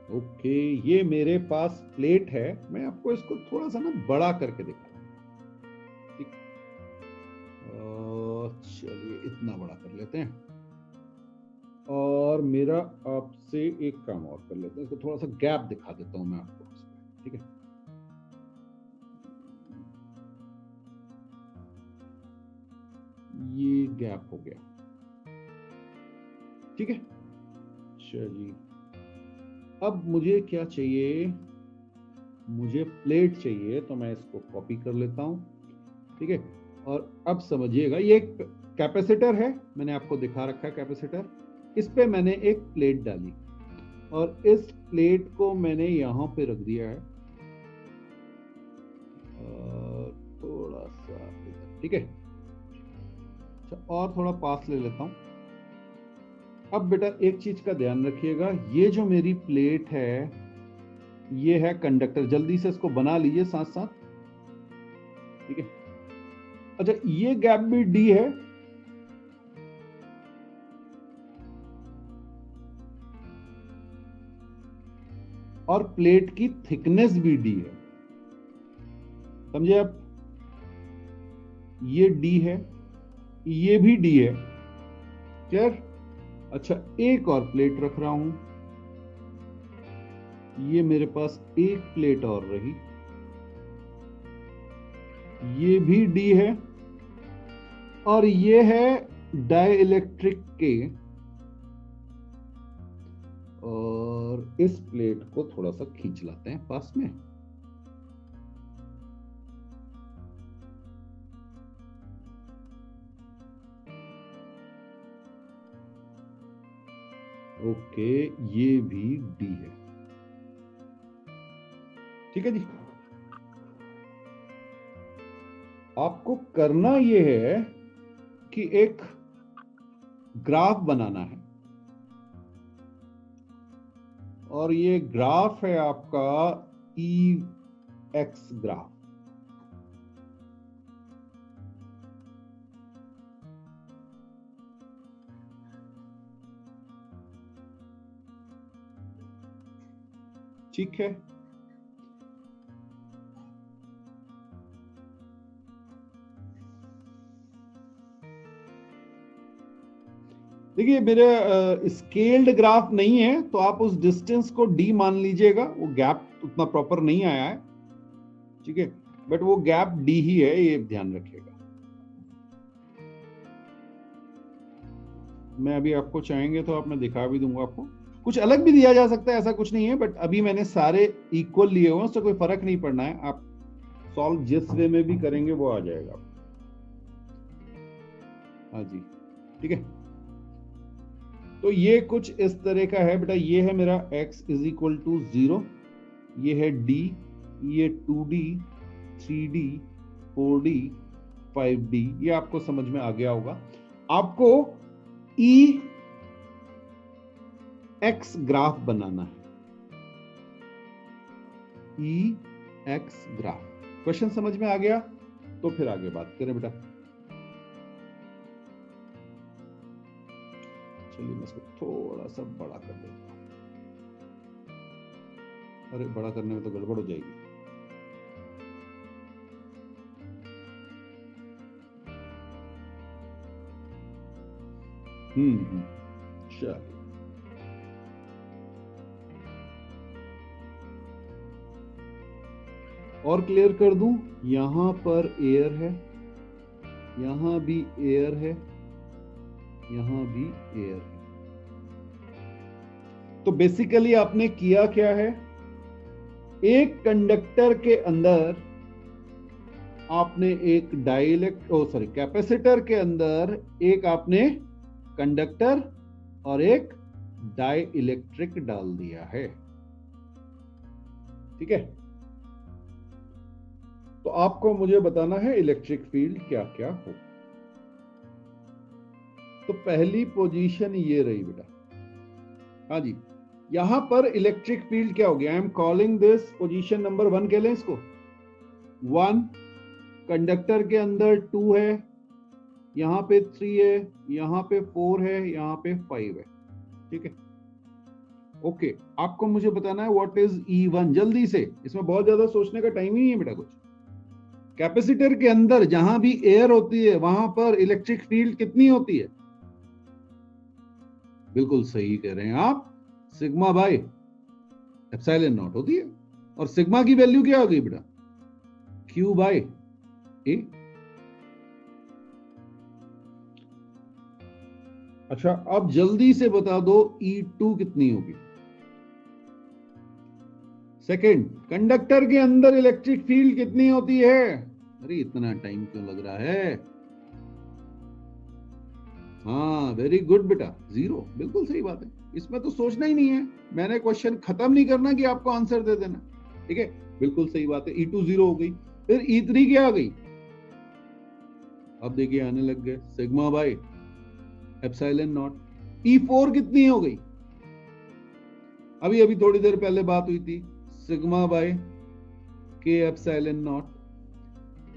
Okay, ये मेरे पास plate है, मैं आपको इसको थोड़ा सा ना बड़ा करके दिखा रहा हूं, ठीक। चलिए इतना बड़ा कर लेते हैं, और मेरा आपसे एक काम और कर लेते हैं, इसको थोड़ा सा गैप दिखा देता हूं मैं आपको इसमें, ठीक है। ये गैप हो गया, ठीक है। चलिए अब मुझे क्या चाहिए, मुझे प्लेट चाहिए, तो मैं इसको कॉपी कर लेता हूं, ठीक है। और अब समझिएगा, ये एक कैपेसिटर है, मैंने आपको दिखा रखा है कैपेसिटर, इस पे मैंने एक प्लेट डाली और इस प्लेट को मैंने यहां पे रख दिया है, थोड़ा सा इधर, ठीक है। अच्छा, और थोड़ा पास ले लेता हूं। अब बेटा एक चीज का ध्यान रखिएगा, ये जो मेरी प्लेट है ये है कंडक्टर, जल्दी से इसको बना लीजिए साथ साथ, ठीक है। अच्छा, ये गैप भी डी है, और प्लेट की थिकनेस भी डी है, समझे आप। ये डी है, ये भी डी है, क्लियर। अच्छा, एक और प्लेट रख रहा हूं, ये मेरे पास एक प्लेट और रही, ये भी डी है, और ये है डाइइलेक्ट्रिक के, और इस प्लेट को थोड़ा सा खींच लाते हैं पास में। ओके, ये भी डी है, ठीक है जी। आपको करना यह है कि एक ग्राफ बनाना है, और ये ग्राफ है आपका ई एक्स ग्राफ, ठीक है। देखिए मेरे स्केल्ड ग्राफ नहीं है, तो आप उस डिस्टेंस को डी मान लीजिएगा, वो गैप उतना प्रॉपर नहीं आया है, ठीक है, बट वो गैप डी ही है, ये ध्यान रखिएगा। मैं अभी आपको चाहेंगे तो आप, मैं दिखा भी दूंगा आपको, कुछ अलग भी दिया जा सकता है, ऐसा कुछ नहीं है, बट अभी मैंने सारे इक्वल लिए हुए हैं, उससे कोई फर्क नहीं पड़ना है, आप सॉल्व जिस वे में भी करेंगे वो आ जाएगा। हाँ जी, ठीक है। तो ये कुछ इस तरह का है बेटा, ये है मेरा x इज इक्वल टू 0, ये है d, ये 2d, 3d, 4d, 5d, ये आपको समझ में आ गया होगा। आपको e x ग्राफ बनाना है, e x ग्राफ। क्वेश्चन समझ में आ गया? तो फिर आगे बात करें बेटा। चलिए मैं इसको थोड़ा सा बड़ा कर देता हूं, अरे बड़ा करने में तो गड़बड़ हो जाएगी। चलिए और क्लियर कर दूं, यहां पर एयर है, यहां भी एयर है, यहां भी एयर है। तो बेसिकली आपने किया क्या है, एक कंडक्टर के अंदर आपने एक कैपेसिटर के अंदर एक आपने कंडक्टर और एक डाइइलेक्ट्रिक डाल दिया है, ठीक है। तो आपको मुझे बताना है इलेक्ट्रिक फील्ड क्या क्या हो। तो पहली पोजीशन ये रही बेटा, हाँ जी, यहां पर इलेक्ट्रिक फील्ड क्या हो गया, I am calling this position number 1 कह लें इसको, 1, कंडक्टर के अंदर 2 है, यहां पे 3 है, यहां पे 4 है, यहां पे 5 है, ठीक है। ओके, आपको मुझे बताना है व्हाट इज E1 जल्दी से, इसमें बहुत ज्यादा सोचने का टाइम ही नहीं है बेटा कुछ। कैपेसिटर के अंदर जहां भी एयर होती है वहां पर इलेक्ट्रिक फील्ड कितनी होती है? बिल्कुल सही कह रहे हैं आप, सिग्मा बाय एप्सिलॉन नॉट होती है। और सिग्मा की वैल्यू क्या हो गई बेटा? Q बाय ए। अच्छा, अब जल्दी से बता दो E2 कितनी होगी? सेकंड, कंडक्टर के अंदर इलेक्ट्रिक फील्ड कितनी होती है? अरे इतना टाइम क्यों लग रहा है? हाँ वेरी गुड बेटा, 0, बिल्कुल सही बात है, इसमें तो सोचना ही नहीं है, मैंने क्वेश्चन खत्म नहीं करना कि आपको आंसर दे देना। ठीक है, बिल्कुल सही बात है। E2 0 हो गई, फिर E3 क्या आ गई? अब देखिए आने लग गए, sigma by epsilon not. E4 कितनी हो गई? अभी अभी थोड़ी देर पहले बात हुई थी, सिग्मा बाय के एप्सिलॉन नॉट।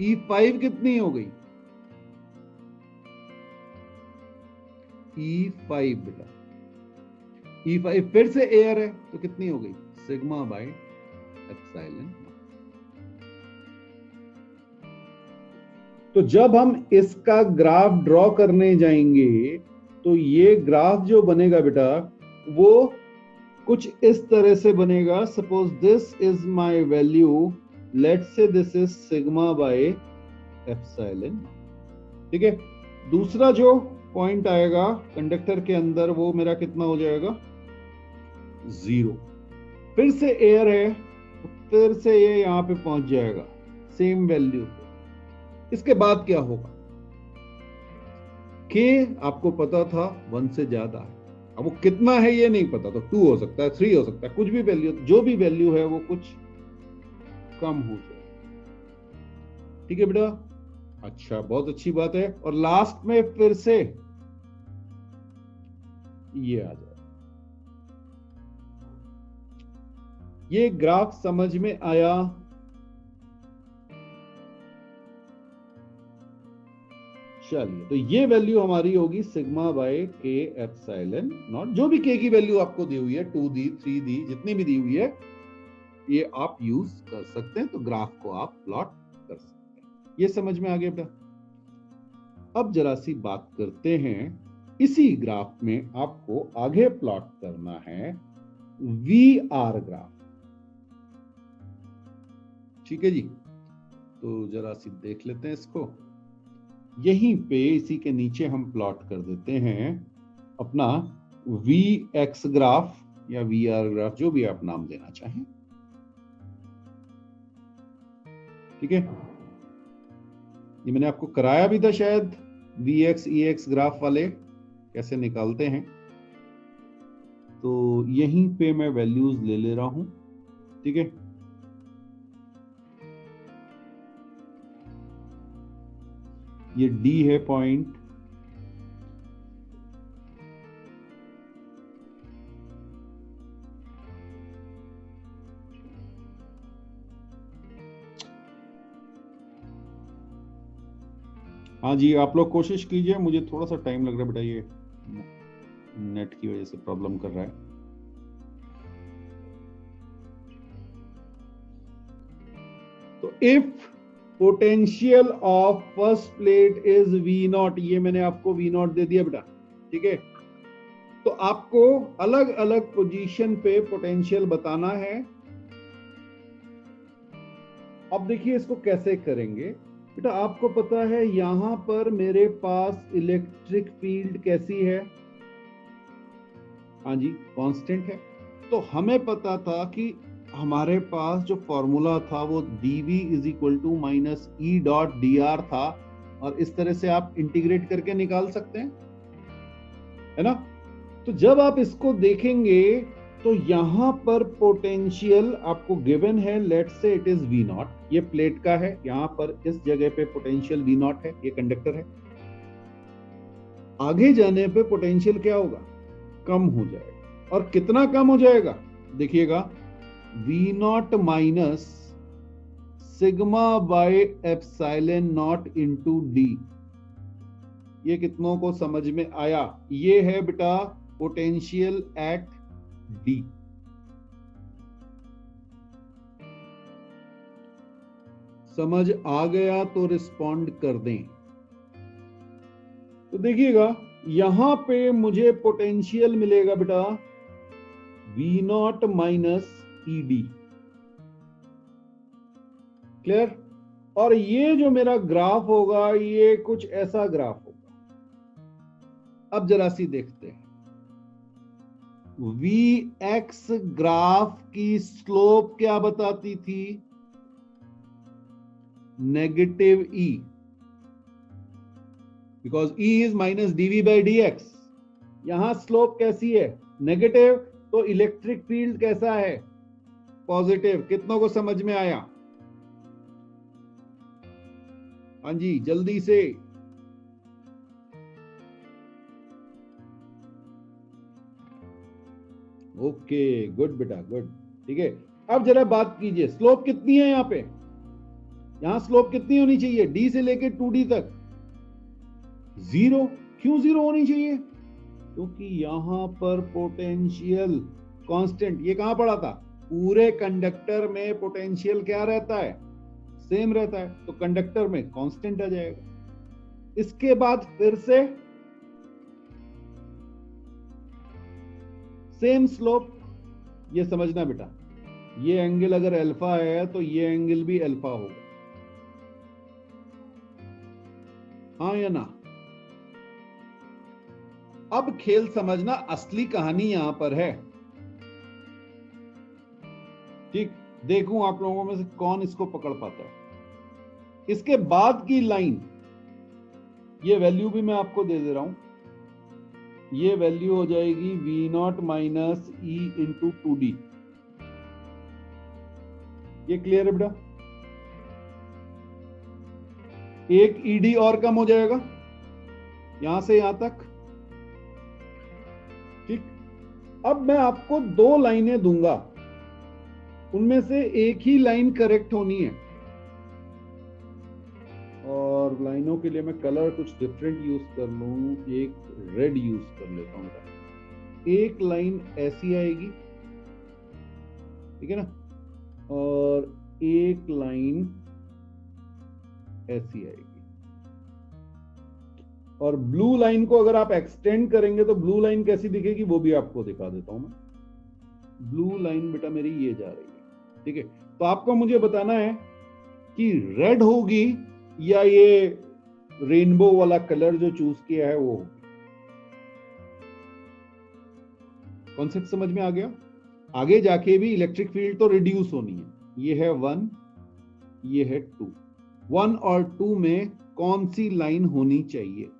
E5 कितनी हो गई? E5 बेटा, E5 फिर से एयर है तो कितनी हो गई? Sigma by epsilon. तो जब हम इसका ग्राफ ड्रॉ करने जाएंगे तो ये ग्राफ जो बनेगा बेटा वो कुछ इस तरह से बनेगा। Suppose this is my value, let's say this is sigma by epsilon. ठीक है, दूसरा जो पॉइंट आएगा कंडक्टर के अंदर वो मेरा कितना हो जाएगा? 0। फिर से एयर है तो फिर से ये यहां पे पहुंच जाएगा सेम वैल्यू पे। इसके बाद क्या होगा? के आपको पता था 1 से ज्यादा है, अब वो कितना है ये नहीं पता, तो 2 हो सकता है, 3 हो सकता है, कुछ भी वैल्यू, जो भी वैल्यू है वो कुछ कम हो जाए। ठीक है बेटा, अच्छा बहुत अच्छी बात है। और लास्ट में फिर से ये आ जाए। ये ग्राफ समझ में आया? चलिए, तो ये वैल्यू हमारी होगी सिग्मा बाय के एप्सिलॉन नॉट। जो भी के की वैल्यू आपको दी हुई है, 2 दी, 3 दी, जितनी भी दी हुई है, ये आप यूज कर सकते हैं, तो ग्राफ को आप प्लॉट कर सकते हैं। ये समझ में आ गया बेटा? अब जरा सी बात करते हैं, इसी ग्राफ में आपको आगे प्लॉट करना है VR ग्राफ। ठीक है जी, तो जरा सी देख लेते हैं इसको। यहीं पे इसी के नीचे हम प्लॉट कर देते हैं अपना VX ग्राफ या VR ग्राफ, जो भी आप नाम देना चाहें। ठीक है, ये मैंने आपको कराया भी था शायद, VX EX ग्राफ वाले कैसे निकालते हैं। तो यहीं पे मैं वैल्यूज ले ले रहा हूं। ठीक है, ये D है पॉइंट, हाँ जी आप लोग कोशिश कीजिए, मुझे थोड़ा सा टाइम लग रहा है बेटा, ये नेट की वजह से प्रॉब्लम कर रहा है। तो if potential of first plate is V0, ये मैंने आपको V0 दे दिया बेटा। ठीक है, तो आपको अलग अलग पोजीशन पे पोटेंशियल बताना है। अब देखिए इसको कैसे करेंगे बेटा, आपको पता है यहां पर मेरे पास इलेक्ट्रिक फील्ड कैसी है? हाँ जी, कांस्टेंट है। तो हमें पता था कि हमारे पास जो फॉर्मूला था वो dv is equal to minus E dot D R था, और इस तरह से आप इंटीग्रेट करके निकाल सकते हैं, है ना? तो जब आप इसको देखेंगे तो यहां पर पोटेंशियल आपको गिवन है, let's say it is V0, ये प्लेट का है, यहां पर इस जगह पे पोटेंशियल V0 है, ये कंडक्टर है। आगे जाने पे पोटेंशियल क्या होगा? कम हो जाएगा। और कितना कम हो जाएगा? देखिएगा, V0 minus sigma by epsilon not into D. ये कितनों को समझ में आया? ये है बेटा पोटेंशियल एट D। समझ आ गया तो रिस्पॉन्ड कर दें। तो देखिएगा यहां पे मुझे पोटेंशियल मिलेगा बेटा V0 माइनस ED। क्लियर? और ये जो मेरा ग्राफ होगा ये कुछ ऐसा ग्राफ होगा। अब जरा सी देखते हैं, Vx ग्राफ की स्लोप क्या बताती थी? Negative E, because E is minus dV by dx। यहां स्लोप कैसी है? नेगेटिव। तो इलेक्ट्रिक फील्ड कैसा है? पॉजिटिव। कितनों को समझ में आया? हाँ जी, जल्दी से। ओके, गुड बेटा, गुड। ठीक है, अब जरा बात कीजिए, स्लोप कितनी है यहां पे? यहां स्लोप कितनी होनी चाहिए? D से लेके 2D तक 0। क्यों 0 होनी चाहिए? क्योंकि यहां पर पोटेंशियल कांस्टेंट, ये कहां पड़ा था? पूरे कंडक्टर में पोटेंशियल क्या रहता है? सेम रहता है। तो कंडक्टर में कांस्टेंट आ जाएगा। इसके बाद फिर से सेम स्लोप। ये समझना बेटा, ये एंगल अगर अल्फा है तो ये एंगल भी अल्फा होगा। हाँ या ना? अब खेल समझना, असली कहानी यहां पर है। ठीक, देखूं आप लोगों में से कौन इसको पकड़ पाता है। इसके बाद की लाइन, ये वैल्यू भी मैं आपको दे दे रहा हूं। ये वैल्यू हो जाएगी V0 minus E into 2D। ये क्लियर है बेटा? एक ED और कम हो जाएगा यहां से यहां तक। ठीक, अब मैं आपको दो लाइनें दूंगा, उनमें से एक ही लाइन करेक्ट होनी है। और लाइनों के लिए मैं कलर कुछ डिफरेंट यूज कर लूं, एक रेड यूज कर लेता हूं। एक लाइन ऐसी आएगी, ठीक है ना, और एक लाइन ऐसी आएगी। और ब्लू लाइन को अगर आप एक्सटेंड करेंगे तो ब्लू लाइन कैसी दिखेगी वो भी आपको दिखा देता हूं मैं। ब्लू लाइन बेटा मेरी ये जा रही है, ठीक है। तो आपको मुझे बताना है कि रेड होगी या ये रेनबो वाला कलर जो चूज किया है वो। कॉन्सेप्ट समझ में आ गया? आगे जाके भी इलेक्ट्रिक फील्ड तो रिड्यूस होनी है। ये है 1, ये है 2। 1 और 2 में कौन सी लाइन होनी चाहिए?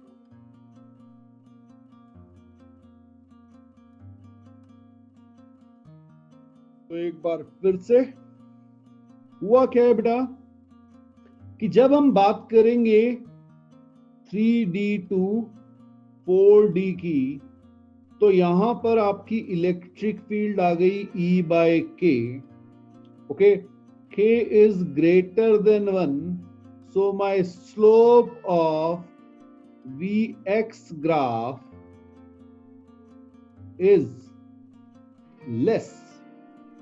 तो एक बार फिर से, हुआ क्या है बेटा कि जब हम बात करेंगे 3D टू 4D की, तो यहां पर आपकी इलेक्ट्रिक फील्ड आ गई E by K। Okay, K is greater than 1, so my slope of Vx graph is less।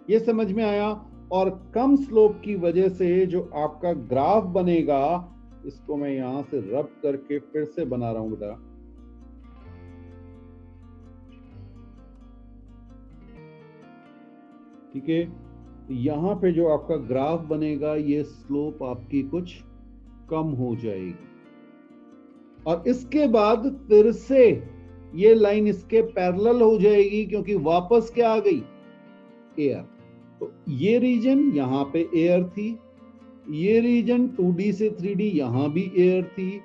ये समझ में आया? और कम स्लोप की वजह से जो आपका ग्राफ बनेगा, इसको मैं यहां से रब करके फिर से बना रहा हूं बेटा। ठीक है, यहां पे जो आपका ग्राफ बनेगा, ये स्लोप आपकी कुछ कम हो जाएगी। और इसके बाद फिर से ये लाइन इसके पैरेलल हो जाएगी, क्योंकि वापस क्या आ गई? एयर। तो ये रीजन यहां पे एयर थी, ये रीजन 2D से 3D यहां भी एयर थी,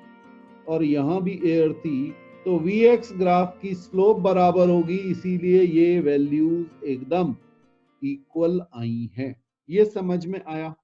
और यहां भी एयर थी। तो Vx ग्राफ की स्लोप बराबर होगी, इसीलिए ये वैल्यूज एकदम इक्वल आई हैं। ये समझ में आया?